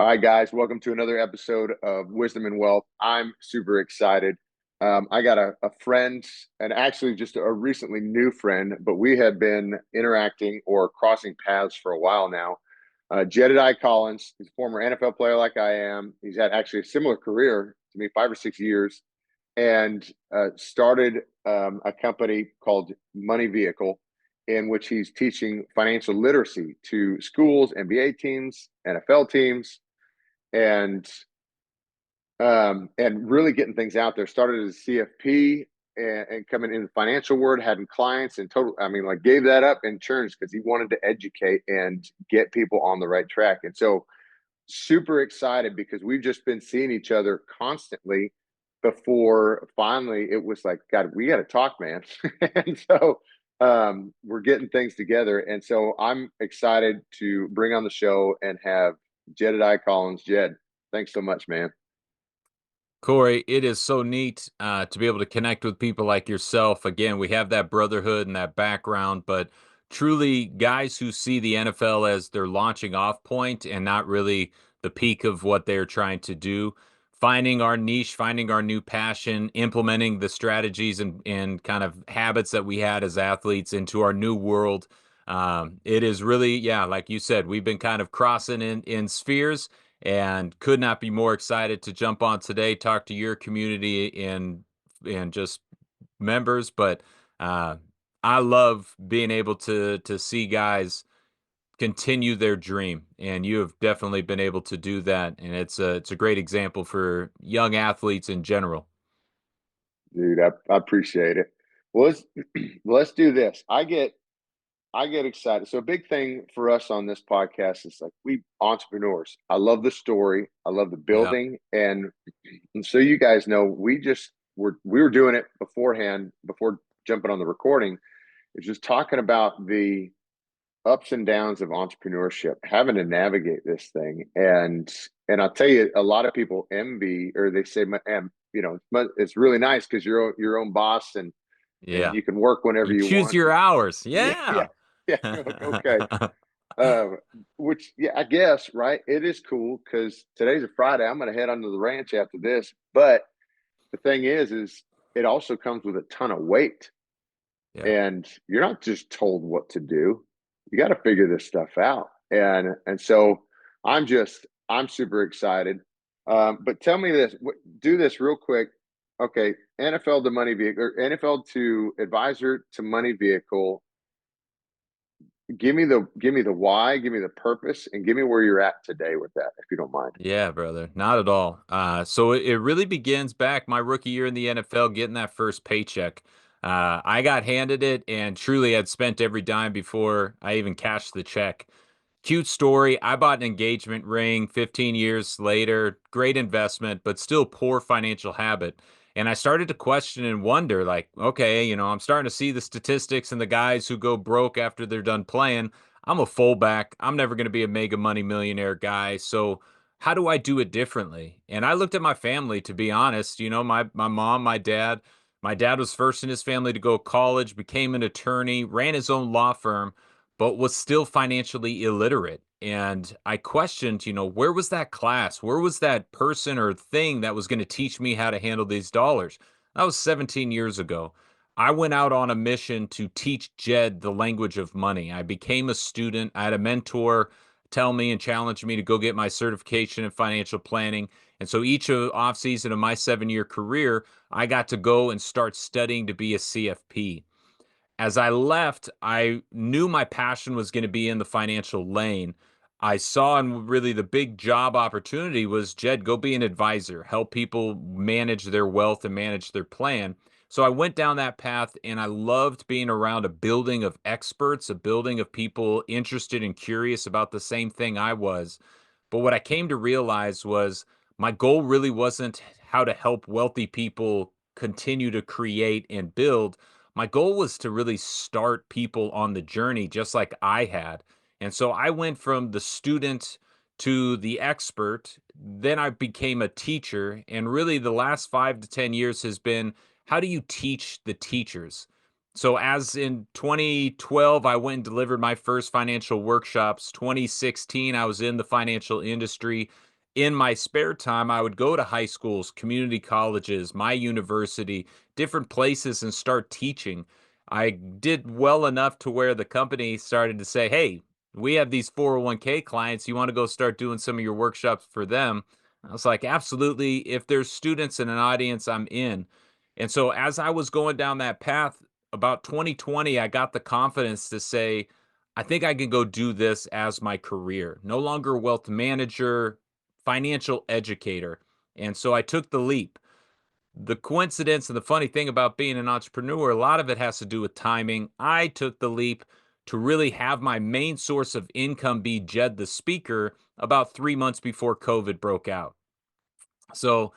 All right, guys, welcome to another episode of Wisdom and Wealth. I'm super excited. I got a friend, and actually just a recently new friend, but we have been interacting or crossing paths for a while now. Jed Collins, he's a former NFL player like I am. He's had actually a similar career to me, 5 or 6 years, and started a company called Money Vehicle, in which he's teaching financial literacy to schools, NBA teams, NFL teams, and and really getting things out there. Started as a CFP and coming in the financial world, having clients and total. I mean, like gave that up in turns because he wanted to educate and get people on the right track. And so, super excited because we've just been seeing each other constantly. Before finally, it was like, God, we got to talk, man. And so, we're getting things together. And so, I'm excited to bring on the show and have Jed Collins. Jed, thanks so much, man. Corey, it is so neat to be able to connect with people like yourself. Again, we have that brotherhood and that background, but truly guys who see the NFL as their launching off point and not really the peak of what they're trying to do. Finding our niche, finding our new passion, implementing the strategies and kind of habits that we had as athletes into our new world. It is really, yeah, like you said, we've been kind of crossing in spheres and could not be more excited to jump on today, talk to your community and just members. But uh, I love being able to see guys continue their dream, and you have definitely been able to do that, and it's a great example for young athletes in general. Dude, I appreciate it. Well, let's do this. I get excited. So a big thing for us on this podcast is like we entrepreneurs. I love the story. I love the Yeah, building, and so you guys know we were doing it beforehand before jumping on the recording. It's just talking about the ups and downs of entrepreneurship, having to navigate this thing, and I'll tell you, a lot of people envy or they say, it's really nice because you're your own boss and yeah. you can work whenever You you choose want. your hours. Yeah, Yeah. yeah, yeah. You're like, okay. Uh, which, yeah, I guess, right? It is cool because today's a Friday. I'm going to head onto the ranch after this. But the thing is it also comes with a ton of weight, Yeah. and you're not just told what to do. You got to figure this stuff out. And so I'm super excited. But tell me this, do this real quick. Okay, NFL to money vehicle, or NFL to advisor to money vehicle. Give me the why, give me the purpose, and give me where you're at today with that, if you don't mind. Yeah, brother. Not at all. So it really begins back my rookie year in the NFL, getting that first paycheck. I got handed it and truly had spent every dime before I even cashed the check. Cute story. I bought an engagement ring 15 years later. Great investment, but still poor financial habit. And I started to question and wonder, like, okay, I'm starting to see the statistics and the guys who go broke after they're done playing. I'm a fullback. I'm never going to be a mega money millionaire guy. So how do I do it differently? And I looked at my family, to be honest, my mom, my dad. My dad was first in his family to go to college, became an attorney, ran his own law firm, but was still financially illiterate. And I questioned, where was that class? Where was that person or thing that was going to teach me how to handle these dollars? That was 17 years ago. I went out on a mission to teach Jed the language of money. I became a student. I had a mentor tell me and challenge me to go get my certification in financial planning. And so each off season of my 7 year career, I got to go and start studying to be a CFP. As I left, I knew my passion was going to be in the financial lane. I saw, and really the big job opportunity was, Jed, go be an advisor, help people manage their wealth and manage their plan. So I went down that path and I loved being around a building of experts, a building of people interested and curious about the same thing I was. But what I came to realize was my goal really wasn't how to help wealthy people continue to create and build. My goal was to really start people on the journey just like I had. And so I went from the student to the expert. Then I became a teacher. And really, the last 5 to 10 years has been, how do you teach the teachers? So, as in 2012, I went and delivered my first financial workshops. 2016, I was in the financial industry. in my spare time, I would go to high schools, community colleges, my university, different places and start teaching. I did well enough to where the company started to say, "Hey, we have these 401k clients. You want to go start doing some of your workshops for them?" I was like, "Absolutely. If there's students in an audience, I'm in." And so as I was going down that path, about 2020, I got the confidence to say, I think I can go do this as my career. No longer wealth manager, financial educator. And so I took the leap. The coincidence and the funny thing about being an entrepreneur, a lot of it has to do with timing. I took the leap to really have my main source of income be Jed the speaker about 3 months before COVID broke out. So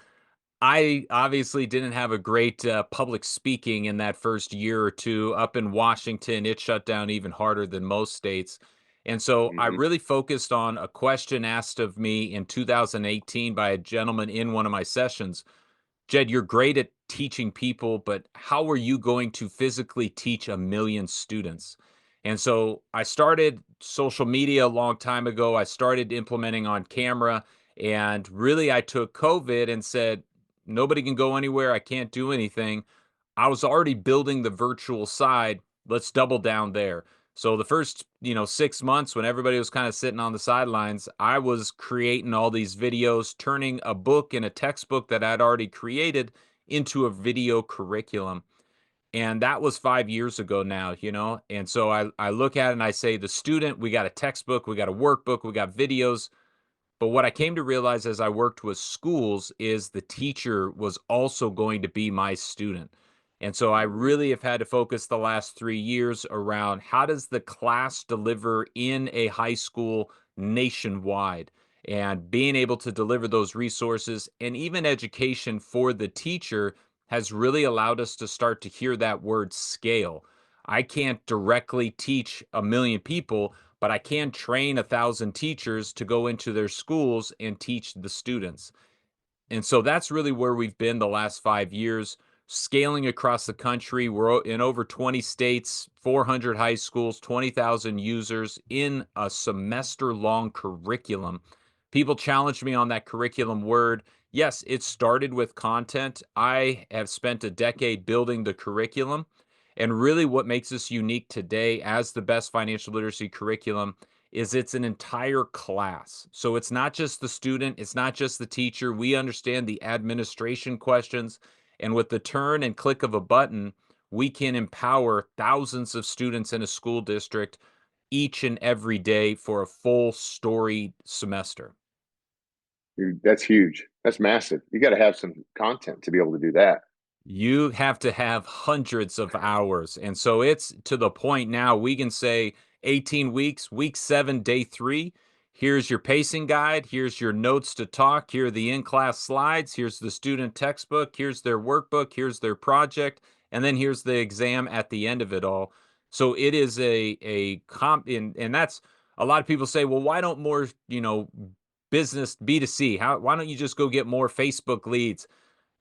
I obviously didn't have a great public speaking in that first year or two up in Washington. It shut down even harder than most states. And so I Hmm. really focused on a question asked of me in 2018 by a gentleman in one of my sessions. Jed, you're great at teaching people, but how are you going to physically teach a million students? And so I started social media a long time ago. I started implementing on camera. And really, I took COVID and said, nobody can go anywhere. I can't do anything. I was already building the virtual side. Let's double down there. So the first, 6 months when everybody was kind of sitting on the sidelines, I was creating all these videos, turning a book and a textbook that I'd already created into a video curriculum. And that was 5 years ago now. And so I look at it and I say, the student, we got a textbook, we got a workbook, we got videos. But what I came to realize as I worked with schools is the teacher was also going to be my student. And so I Hmm. really have had to focus the last 3 years around how does the class deliver in a high school nationwide, and being able to deliver those resources and even education for the teacher has really allowed us to start to hear that word scale. I can't directly teach a million people, but I can train 1,000 teachers to go into their schools and teach the students. And so that's really where we've been the last 5 years, scaling across the country. We're in over 20 states, 400 high schools, 20,000 users in a semester long curriculum. People challenged me on that curriculum word. Yes, it started with content. I have spent a decade building the curriculum. And really, what makes us unique today as the best financial literacy curriculum is it's an entire class. So it's not just the student, it's not just the teacher. We understand the administration questions. And with the turn and click of a button, we can empower thousands of students in a school district each and every day for a full story semester. Dude, that's huge. That's massive. You got to have some content to be able to do that. You have to have hundreds of hours. And so it's to the point now we can say 18 weeks, week 7, day 3. Here's your pacing guide. Here's your notes to talk. Here are the in class slides. Here's the student textbook. Here's their workbook. Here's their project. And then here's the exam at the end of it all. So it is and that's a lot of people say, well, why don't more, business B2C? Why don't you just go get more Facebook leads?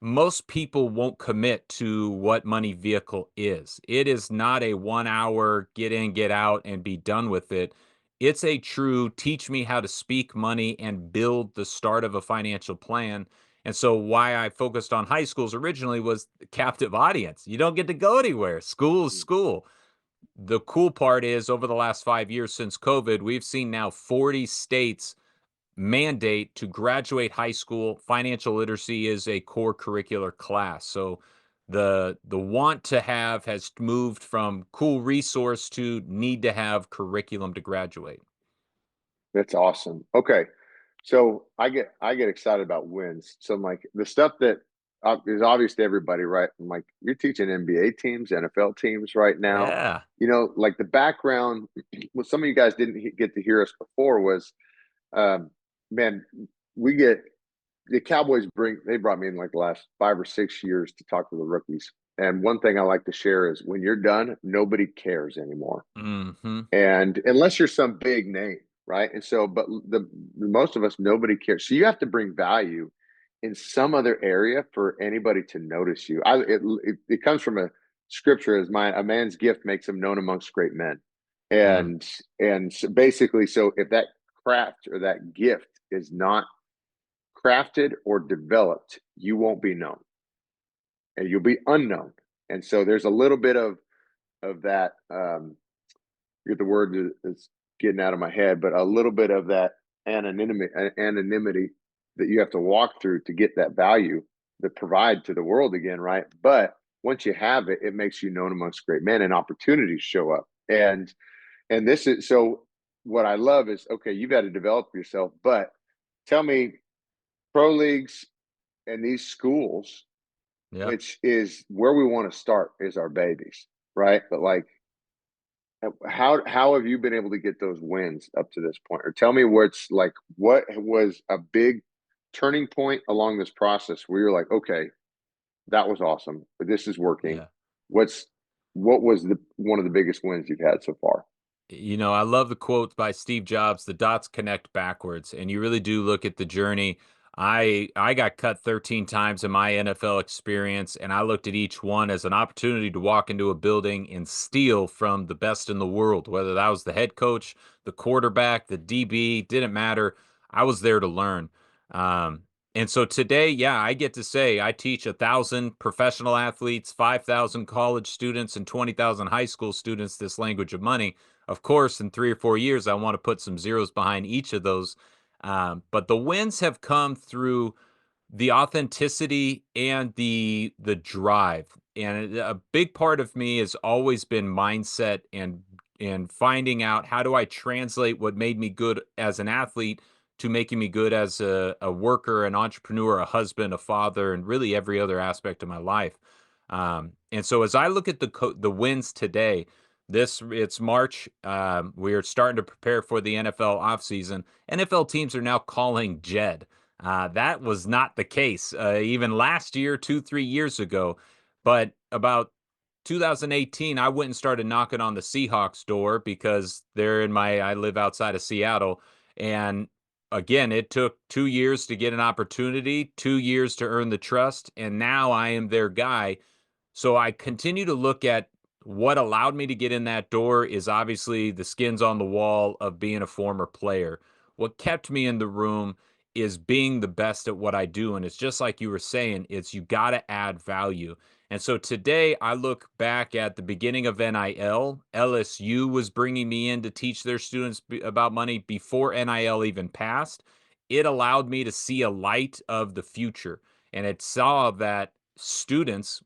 Most people won't commit to what money vehicle is. It is not a 1 hour get in, get out, and be done with it. It's a true teach me how to speak money and build the start of a financial plan. And so, why I focused on high schools originally was the captive audience. You don't get to go anywhere. School is school. The cool part is, over the last 5 years since COVID, we've seen now 40 states mandate to graduate high school, financial literacy is a core curricular class. So the want to have has moved from cool resource to need to have curriculum to graduate. That's awesome. Okay. So I get excited about wins. So I'm like the stuff that is obvious to everybody, right? I'm like, you're teaching NBA teams, NFL teams right now. Yeah. Like the background, what some of you guys didn't get to hear us before was, um, man, we get the Cowboys they brought me in like the last 5 or 6 years to talk to the rookies. And one thing I like to share is when you're done, nobody cares anymore. Hmm. And unless you're some big name, right? And so, but the most of us, nobody cares. So you have to bring value in some other area for anybody to notice you. It comes from a scripture as a man's gift makes him known amongst great men, Mm. and so basically, so if that craft or that gift is not crafted or developed, you won't be known and you'll be unknown. And so there's a little bit of that. Get the word is getting out of my head, but a little bit of that anonymity that you have to walk through to get that value that provide to the world again, right? But once you have it, it makes you known amongst great men and opportunities show up. And this is so what I love is okay, you've got to develop yourself, but tell me pro leagues and these schools, Yeah. which is where we want to start, is our babies, right? But like how have you been able to get those wins up to this point? Or tell me what's like what was a big turning point along this process where you're like, okay, that was awesome, but this is working. Yeah. What's what was the one of the biggest wins you've had so far? I love the quote by Steve Jobs, the dots connect backwards. And you really do look at the journey. I got cut 13 times in my NFL experience, and I looked at each one as an opportunity to walk into a building and steal from the best in the world, whether that was the head coach, the quarterback, the DB, didn't matter. I was there to learn. Um, and so today, yeah, I get to say I teach 1,000 professional athletes, 5,000 college students, and 20,000 high school students this language of money. Of course, in 3 or 4 years, I want to put some zeros behind each of those. But the wins have come through the authenticity and the drive. And a big part of me has always been mindset and finding out how do I translate what made me good as an athlete to making me good as a worker, an entrepreneur, a husband, a father, and really every other aspect of my life. And so as I look at the wins today, this it's March. We're starting to prepare for the NFL offseason. NFL teams are now calling Jed. That was not the case even last year, 2, 3 years ago. But about 2018, I went and started knocking on the Seahawks door because I live outside of Seattle. And again, it took 2 years to get an opportunity, 2 years to earn the trust. And now I am their guy. So I continue to look at what allowed me to get in that door is obviously the skins on the wall of being a former player. What kept me in the room is being the best at what I do. And it's just like you were saying, it's you got to add value. And so today I look back at the beginning of NIL. LSU was bringing me in to teach their students about money before NIL even passed. It allowed me to see a light of the future. And it saw that students,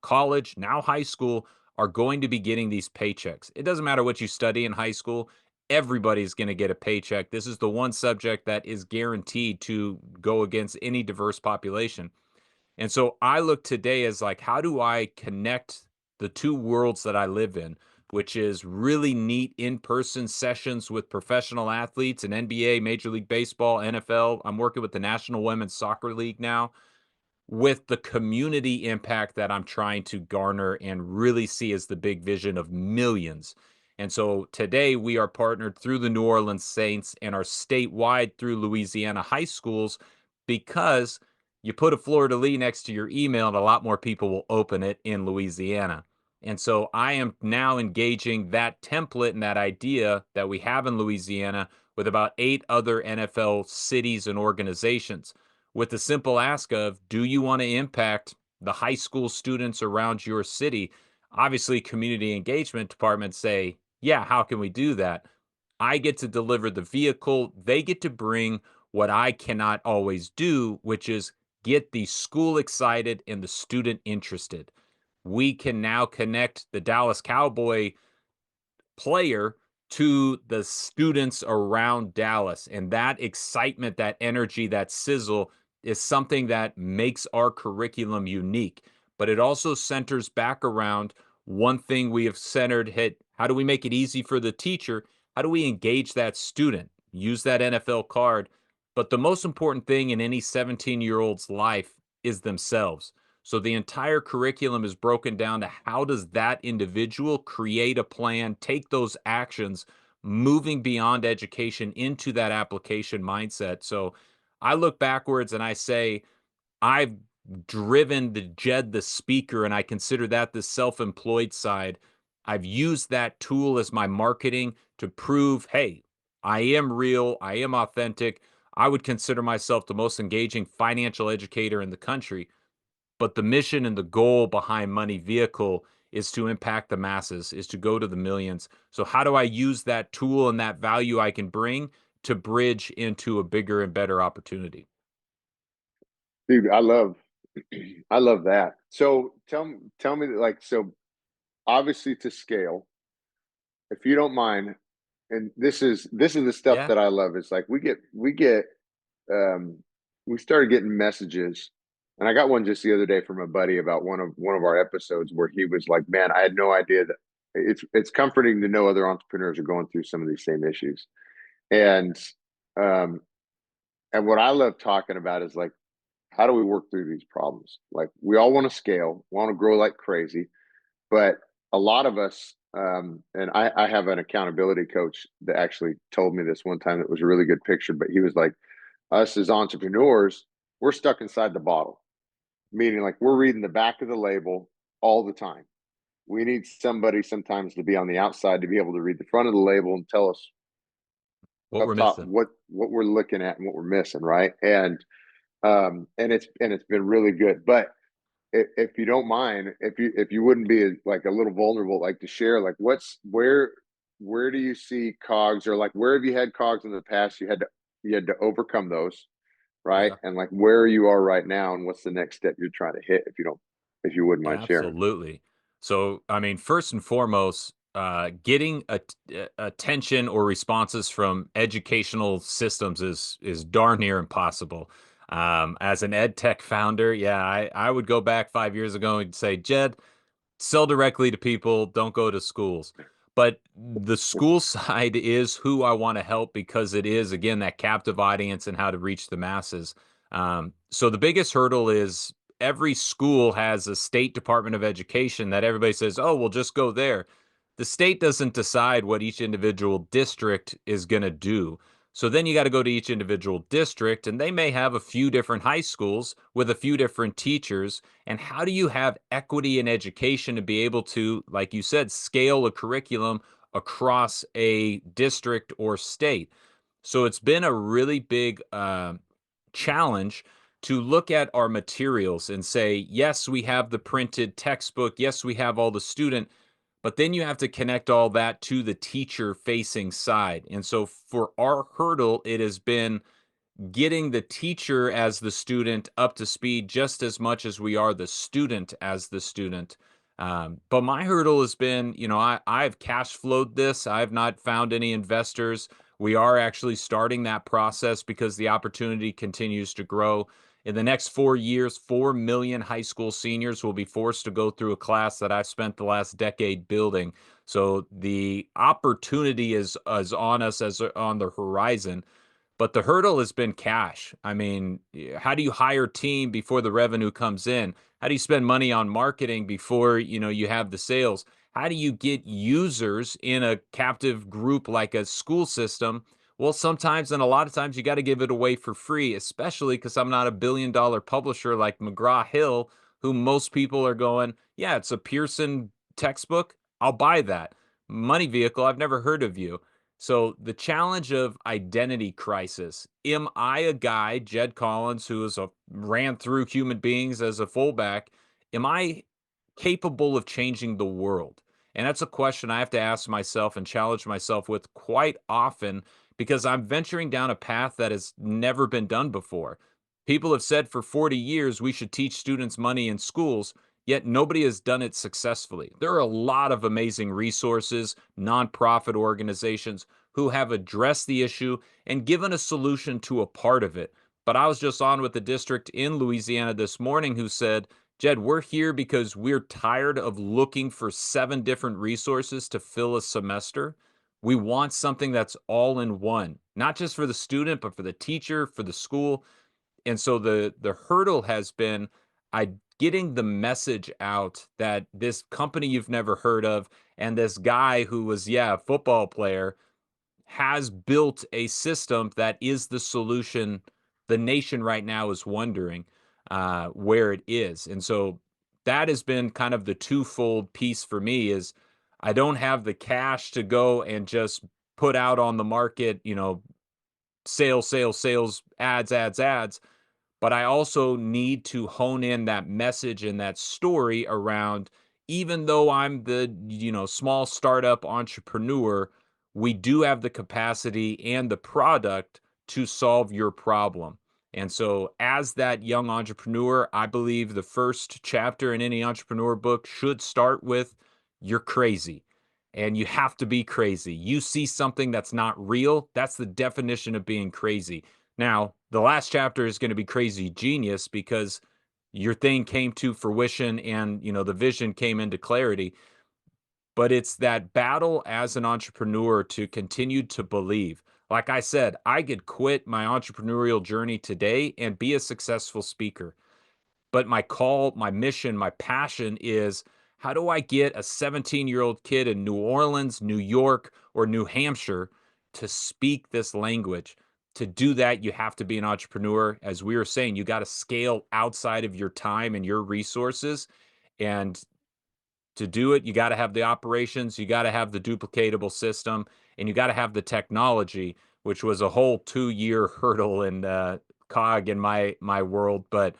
college, now high school, are going to be getting these paychecks. It doesn't matter what you study in high school, everybody's going to get a paycheck. This is the one subject that is guaranteed to go against any diverse population. And so I look today as like, how do I connect the two worlds that I live in, which is really neat in person sessions with professional athletes in NBA, Major League Baseball, NFL. I'm working with the National Women's Soccer League now with the community impact that I'm trying to garner and really see as the big vision of millions. And so today we are partnered through the New Orleans Saints and are statewide through Louisiana high schools because you put a fleur de lis next to your email and a lot more people will open it in Louisiana. And so I am now engaging that template and that idea that we have in Louisiana with about 8 other NFL cities and organizations with the simple ask of, do you want to impact the high school students around your city? Obviously, community engagement departments say, yeah, how can we do that? I get to deliver the vehicle. They get to bring what I cannot always do, which is get the school excited and the student interested. We can now connect the Dallas Cowboy player to the students around Dallas. And that excitement, that energy, that sizzle is something that makes our curriculum unique. But it also centers back around one thing we have centered hit. How do we make it easy for the teacher? How do we engage that student? Use that NFL card. But the most important thing in any 17-year-old's life is themselves. So the entire curriculum is broken down to how does that individual create a plan, take those actions, moving beyond education into that application mindset. So I look backwards and I say, I've driven the Jed the speaker, and I consider that the self-employed side. I've used that tool as my marketing to prove, hey, I am real, I am authentic. I would consider myself the most engaging financial educator in the country, but the mission and the goal behind Money Vehicle is to impact the masses, is to go to the millions. So how do I use that tool and that value I can bring to bridge into a bigger and better opportunity? Dude, I love that. So tell me like so obviously to scale, if you don't mind, and this is the stuff Yeah. that I love. It's like um we started getting messages, and I got one just the other day from a buddy about one of our episodes where he was like, "Man, I had no idea that it's comforting to know other entrepreneurs are going through some of these same issues." And um and what I love talking about is like, how do we work through these problems? Like we all want to scale, want to grow like crazy, but a lot of us, and I have an accountability coach that actually told me this one time that was a really good picture, but he was like, us as entrepreneurs, we're stuck inside the bottle, meaning like we're reading the back of the label all the time. We need somebody sometimes to be on the outside to be able to read the front of the label and tell us What we're up top missing. what we're looking at and what we're missing, right? And it's been really good. But if you don't mind, if you wouldn't be like a little vulnerable, like to share, like where do you see cogs, or like where have you had cogs in the past? You had to overcome those, right? Yeah. And like where you are right now, and what's the next step you're trying to hit? If you wouldn't mind sharing. Absolutely. So, I mean, first and foremost, getting attention or responses from educational systems is darn near impossible. As an ed tech founder, yeah, I would go back 5 years ago and say, Jed, sell directly to people, don't go to schools. But the school side is who I want to help because it is, again, that captive audience and how to reach the masses. So the biggest hurdle is every school has a state department of education that everybody says, oh, well, just go there. The state doesn't decide what each individual district is going to do. So then you got to go to each individual district, and they may have a few different high schools with a few different teachers. And how do you have equity in education to be able to, like you said, scale a curriculum across a district or state? So it's been a really big challenge to look at our materials and say, yes, we have the printed textbook, yes, we have all the student, but then you have to connect all that to the teacher facing side. And so for our hurdle, it has been getting the teacher as the student up to speed just as much as we are the student as the student. But my hurdle has been, I've cash flowed this. I've not found any investors. We are actually starting that process because the opportunity continues to grow. In the next 4 years, 4 million high school seniors will be forced to go through a class that I've spent the last decade building. So the opportunity is on us as on the horizon, but the hurdle has been cash. I mean, how do you hire team before the revenue comes in? How do you spend money on marketing before, you have the sales? How do you get users in a captive group like a school system? Well, sometimes and a lot of times you got to give it away for free, especially because I'm not a billion-dollar publisher like McGraw-Hill, who most people are going, yeah, it's a Pearson textbook. I'll buy that. Money Vehicle, I've never heard of you. So the challenge of identity crisis. Am I a guy, Jed Collins, ran through human beings as a fullback? Am I capable of changing the world? And that's a question I have to ask myself and challenge myself with quite often because I'm venturing down a path that has never been done before. People have said for 40 years we should teach students money in schools, yet nobody has done it successfully. There are a lot of amazing resources, nonprofit organizations who have addressed the issue and given a solution to a part of it. But I was just on with the district in Louisiana this morning who said, Jed, we're here because we're tired of looking for 7 different resources to fill a semester. We want something that's all in one, not just for the student, but for the teacher, for the school. And so the hurdle has been I getting the message out that this company you've never heard of and this guy who was, yeah, a football player has built a system that is the solution. The nation right now is wondering where it is. And so that has been kind of the twofold piece for me is I don't have the cash to go and just put out on the market, sales, sales, sales, ads, ads, ads. But I also need to hone in that message and that story around, even though I'm the, small startup entrepreneur, we do have the capacity and the product to solve your problem. And so, as that young entrepreneur, I believe the first chapter in any entrepreneur book should start with, you're crazy. And you have to be crazy. You see something that's not real. That's the definition of being crazy. Now, the last chapter is going to be crazy genius because your thing came to fruition and, the vision came into clarity. But it's that battle as an entrepreneur to continue to believe. Like I said, I could quit my entrepreneurial journey today and be a successful speaker. But my call, my mission, my passion is, how do I get a 17-year-old kid in New Orleans, New York, or New Hampshire to speak this language? To do that, you have to be an entrepreneur. As we were saying, you got to scale outside of your time and your resources. And to do it, you got to have the operations, you got to have the duplicatable system, and you got to have the technology, which was a whole 2 year hurdle and cog in my world. But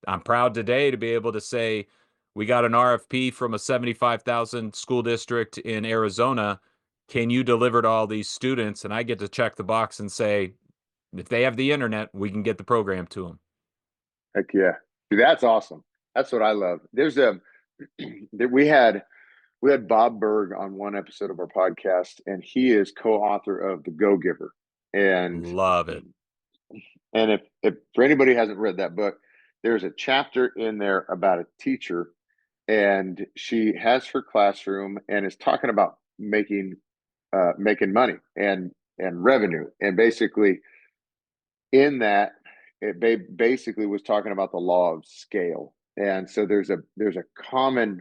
I'm proud today to be able to say we got an RFP from a 75,000 school district in Arizona. Can you deliver to all these students? And I get to check the box and say, if they have the internet, we can get the program to them. Heck yeah. Dude, that's awesome. That's what I love. There's a we had Bob Berg on one episode of our podcast, and he is co-author of The Go Giver. And Love it. if for anybody who hasn't read that book, there's a chapter in there about a teacher, and she has her classroom and is talking about making money and revenue, and basically in that it basically was talking about the law of scale. And so there's a common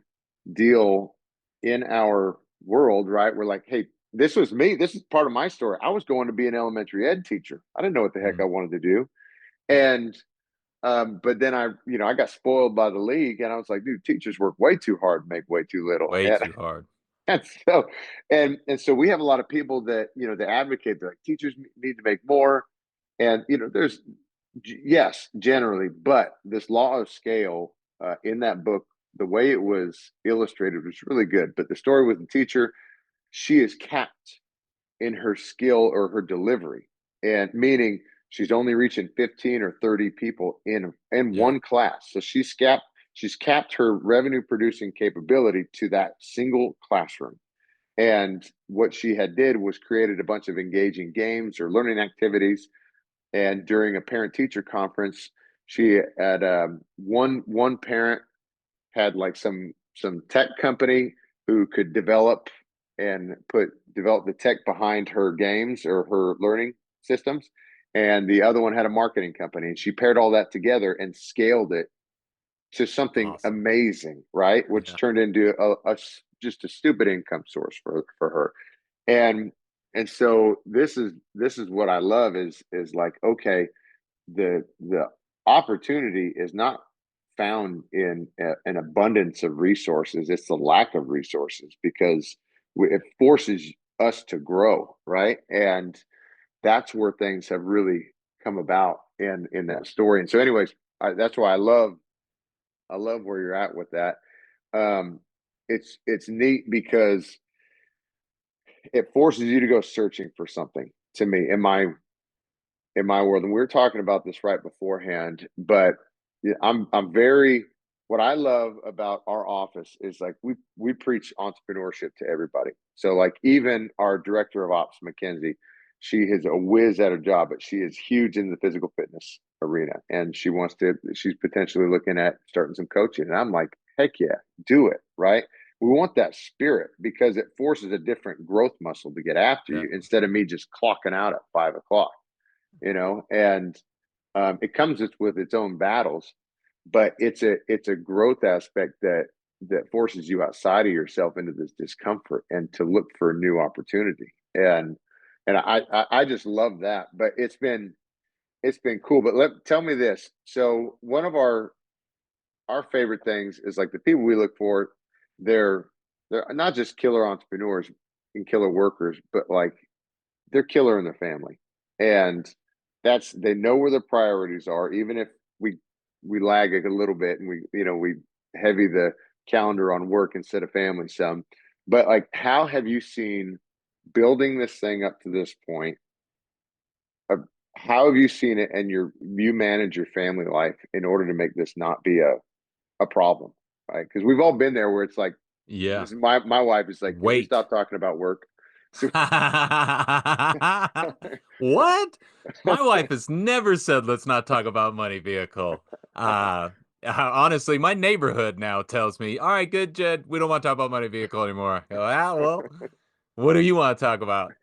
deal in our world, right? We're like, hey, this was me. This is part of my story. I was going to be an elementary ed teacher. I didn't know what the heck I Mm, wanted to do. yeah. And but then I got spoiled by the league, and I was like, dude, teachers work way too hard, make way too little. Way And too hard. and so and so we have a lot of people that that advocate. They're like, teachers need to make more, and there's yes, generally, but this law of scale in that book, the way it was illustrated was really good. But the story with the teacher, she is capped in her skill or her delivery, and meaning she's only reaching 15 or 30 people in Yeah. one class. So she's capped her revenue producing capability to that single classroom. And what she had did was created a bunch of engaging games or learning activities. And during a parent teacher conference, she had one parent had like some tech company who could develop the tech behind her games or her learning systems, and the other one had a marketing company, and she paired all that together and scaled it to something Awesome. amazing, right? Which Yeah. turned into just a stupid income source for her. And so this is what I love is like, okay, the opportunity is not found in an abundance of resources. It's the lack of resources, because it forces us to grow, right? And that's where things have really come about in that story. And so anyways, that's why I love where you're at with that. um it's neat because it forces you to go searching for something, to me, in my world. And we were talking about this right beforehand, but yeah, I'm very what I love about our office is like we preach entrepreneurship to everybody. So like even our director of ops, Mackenzie, she is a whiz at her job, but she is huge in the physical fitness arena, and she's potentially looking at starting some coaching. And I'm like, heck yeah, do it, right? We want that spirit because it forces a different growth muscle to get after you, Definitely. instead of me just clocking out at 5 o'clock. And it comes with its own battles, but it's a growth aspect that forces you outside of yourself into this discomfort and to look for a new opportunity. And I just love that. But it's been cool. But tell me this. So one of our favorite things is like the people we look for. They're not just killer entrepreneurs and killer workers, but like they're killer in their family. And that's they know where the priorities are, even if we lag a little bit and we heavy the calendar on work instead of family some. But like, how have you seen building this thing up to this point? Uh, how have you seen it and you manage your family life in order to make this not be a problem? Right? Because we've all been there where it's like Yeah. this is my wife is like, can we Wait. stop talking about work? So What? My wife has never said let's not talk about money vehicle. Honestly, my neighborhood now tells me, all right, good, Jed, we don't want to talk about money vehicle anymore. I go, ah, well, what do you want to talk about?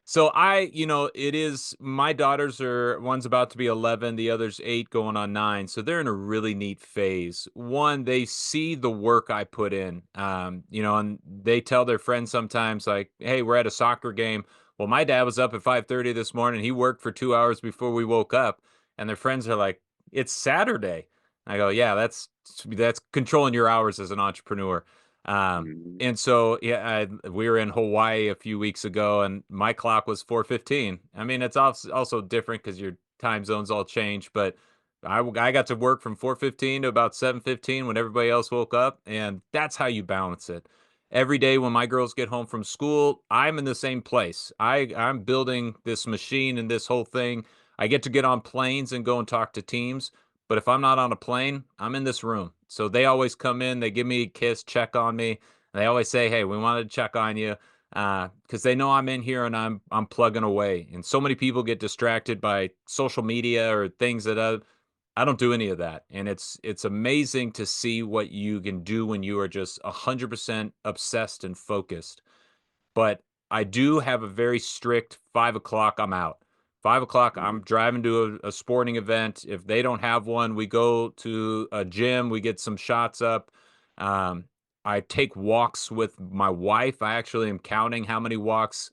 So it is my daughters are one's about to be 11, the other's 8 going on 9. So they're in a really neat phase. One, they see the work I put in. And they tell their friends sometimes like, "Hey, we're at a soccer game. Well, my dad was up at 5:30 this morning. He worked for 2 hours before we woke up." And their friends are like, "It's Saturday." I go, "Yeah, that's controlling your hours as an entrepreneur." Um, Mhm. and so, yeah, we were in Hawaii a few weeks ago, and my clock was 4:15. I mean, it's also different because your time zones all change, but I got to work from 4:15 to about 7:15 when everybody else woke up, and that's how you balance it. Every day when my girls get home from school, I'm in the same place. I'm building this machine and this whole thing. I get to get on planes and go and talk to teams, but if I'm not on a plane, I'm in this room. So they always come in, they give me a kiss, check on me. And they always say, "Hey, we wanted to check on you," because they know I'm in here and I'm plugging away. And so many people get distracted by social media or things that I don't do any of that. And it's amazing to see what you can do when you are just 100% obsessed and focused. But I do have a very strict 5 o'clock. I'm out. 5 o'clock. I'm Mhm. driving to a sporting event. If they don't have one, we go to a gym. We get some shots up. Um, I take walks with my wife. I actually am counting how many walks.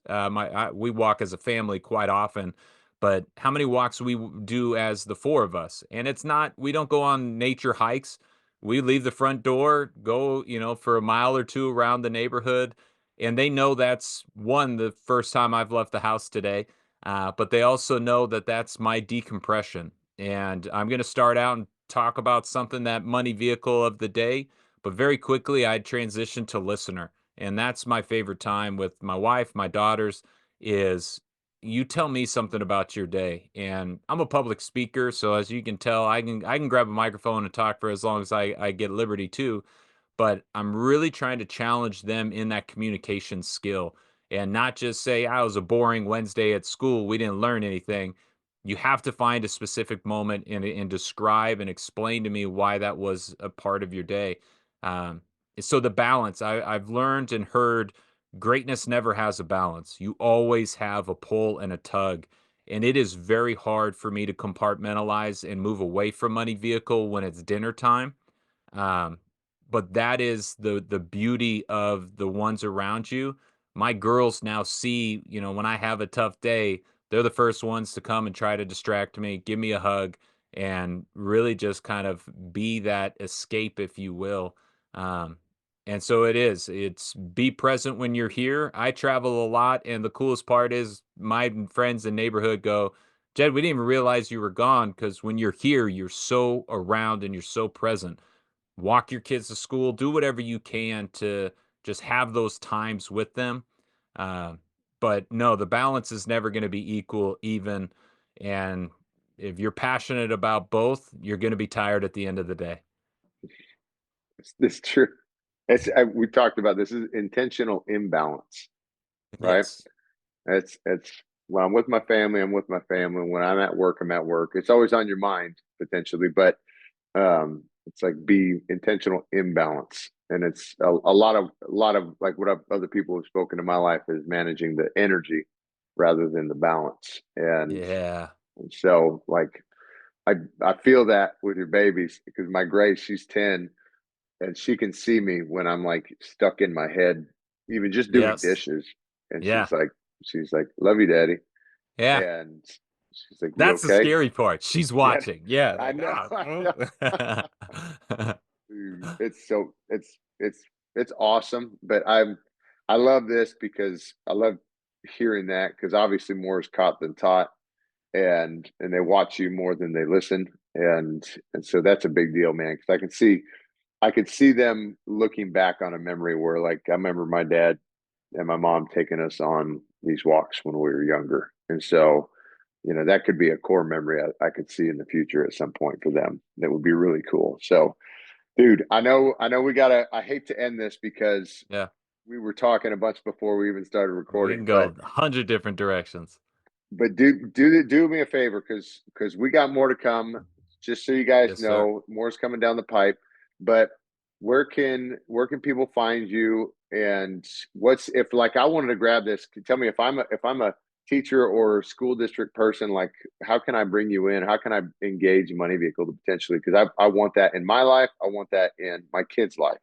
We walk as a family quite often, but how many walks we do as the four of us. And it's not. We don't go on nature hikes. We leave the front door, go for a mile or two around the neighborhood, and they know that's one the first time I've left the house today. But they also know that that's my decompression, and I'm going to start out and talk about something that money vehicle of the day, but very quickly I'd transition to listener, and that's my favorite time with my wife, my daughters. Is you tell me something about your day, and I'm a public speaker, so as you can tell, I can grab a microphone and talk for as long as I get liberty to, but I'm really trying to challenge them in that communication skill and not just say, "I was a boring Wednesday at school. We didn't learn anything." You have to find a specific moment and describe and explain to me why that was a part of your day. Um, so the balance, I've learned and heard greatness never has a balance. You always have a pull and a tug. And it is very hard for me to compartmentalize and move away from money vehicle when it's dinner time. um, but that is the beauty of the ones around you. My girls now see, when I have a tough day, they're the first ones to come and try to distract me, give me a hug, and really just kind of be that escape, if you will. Um, and so it's be present when you're here. I travel a lot, and the coolest part is my friends and neighborhood go, "Jed, we didn't even realize you were gone because when you're here, you're so around and you're so present. Walk your kids to school, do whatever you can to just have those times with them." Uh, but no, the balance is never going to be equal, even. And if you're passionate about both, you're going to be tired at the end of the day. It's true. We talked about this is intentional imbalance, right? Yes. It's when I'm with my family, I'm with my family. When I'm at work, I'm at work. It's always on your mind potentially, but it's like be intentional imbalance, and it's a lot of like what other people have spoken in my life is managing the energy rather than the balance, Yeah. and so like I I feel that with your babies because my Grace, she's 10, and she can see me when I'm like stuck in my head, even just doing Yes. dishes. And Yeah. she's like, love you, daddy. Yeah. And she's like, you That's the okay? scary part. She's Yeah, watching. Yeah. I Like, know. ah, I know. oh. Dude, it's awesome. But I love this because I love hearing that because obviously more is caught than taught. and they watch you more than they listen, and so that's a big deal, man. Because I could see them looking back on a memory where, like, I remember my dad and my mom taking us on these walks when we were younger, and so that could be a core memory I could see in the future at some point for them. That would be really cool. So, dude, I know we gotta. I hate to end this because Yeah. we were talking a bunch before we even started We recording, can but go 100 different directions. do me a favor, because we got more to come. Just so you guys Yes, sir. know, more's coming down the pipe. But where can people find you? And what's if, like, I wanted to grab this? Tell me if I'm a teacher or school district person, like, how can I bring you in? How can I engage Money Vehicle to potentially? Because I want that in my life. I want that in my kids' life.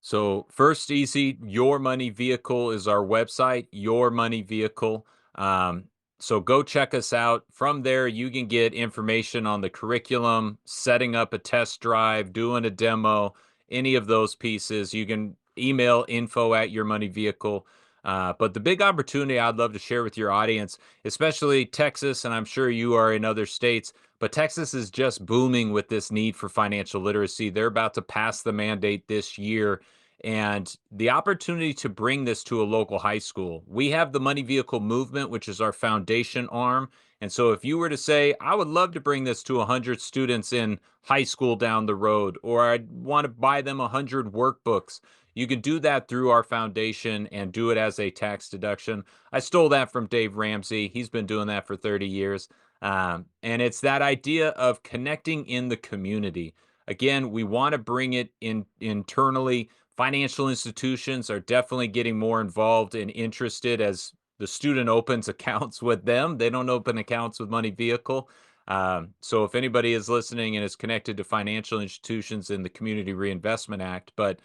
So first, easy, Your Money Vehicle is our website, Your Money Vehicle. Um, so go check us out. From there, you can get information on the curriculum, setting up a test drive, doing a demo, any of those pieces. You can email info at Your Money Vehicle. But the big opportunity I'd love to share with your audience, especially Texas, and I'm sure you are in other states, but Texas is just booming with this need for financial literacy. They're about to pass the mandate this year, and the opportunity to bring this to a local high school. We have the Money Vehicle Movement, which is our foundation arm. And so if you were to say, I would love to bring this to 100 students in high school down the road, or I want to buy them 100 workbooks, you can do that through our foundation and do it as a tax deduction. I stole that from Dave Ramsey. He's been doing that for 30 years. And it's that idea of connecting in the community. Again, we want to bring it in internally. Financial institutions are definitely getting more involved and interested as the student opens accounts with them. They don't open accounts with Money Vehicle. So if anybody is listening and is connected to financial institutions in the Community Reinvestment Act, but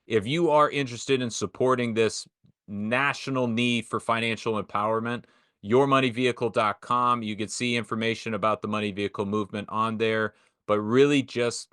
if you are interested in supporting this national need for financial empowerment, yourmoneyvehicle.com, you can see information about the Money Vehicle movement on there, but really just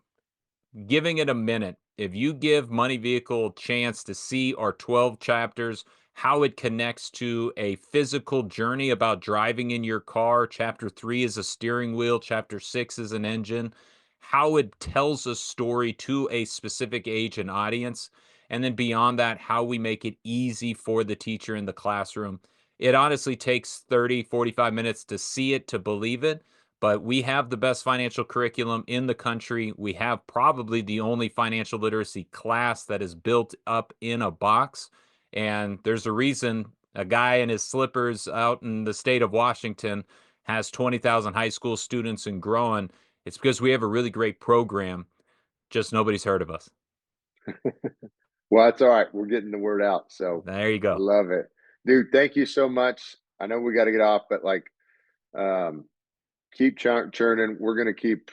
giving it a minute. If you give Money Vehicle a chance to see our 12 chapters, how it connects to a physical journey about driving in your car. Chapter 3 is a steering wheel, chapter 6 is an engine. How it tells a story to a specific age and audience. And then beyond that, how we make it easy for the teacher in the classroom. It honestly takes 30, 45 minutes to see it, to believe it, but we have the best financial curriculum in the country. We have probably the only financial literacy class that is built up in a box. And there's a reason a guy in his slippers out in the state of Washington has 20,000 high school students and growing. It's because we have a really great program, just nobody's heard of us. Well, that's all right. We're getting the word out, so There you I go. love it, dude. Thank you so much. I know we got to get off, but, like, um, keep churning. We're gonna keep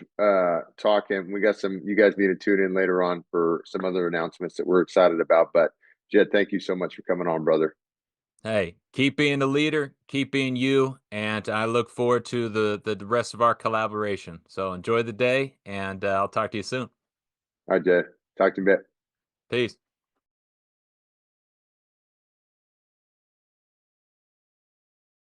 talking. We got some. You guys need to tune in later on for some other announcements that we're excited about. But Jed, thank you so much for coming on, brother. Hey, keep being the leader, keep being you, and I look forward to the rest of our collaboration. So enjoy the day, and I'll talk to you soon. All right, Jed. Talk to you in a bit. Peace.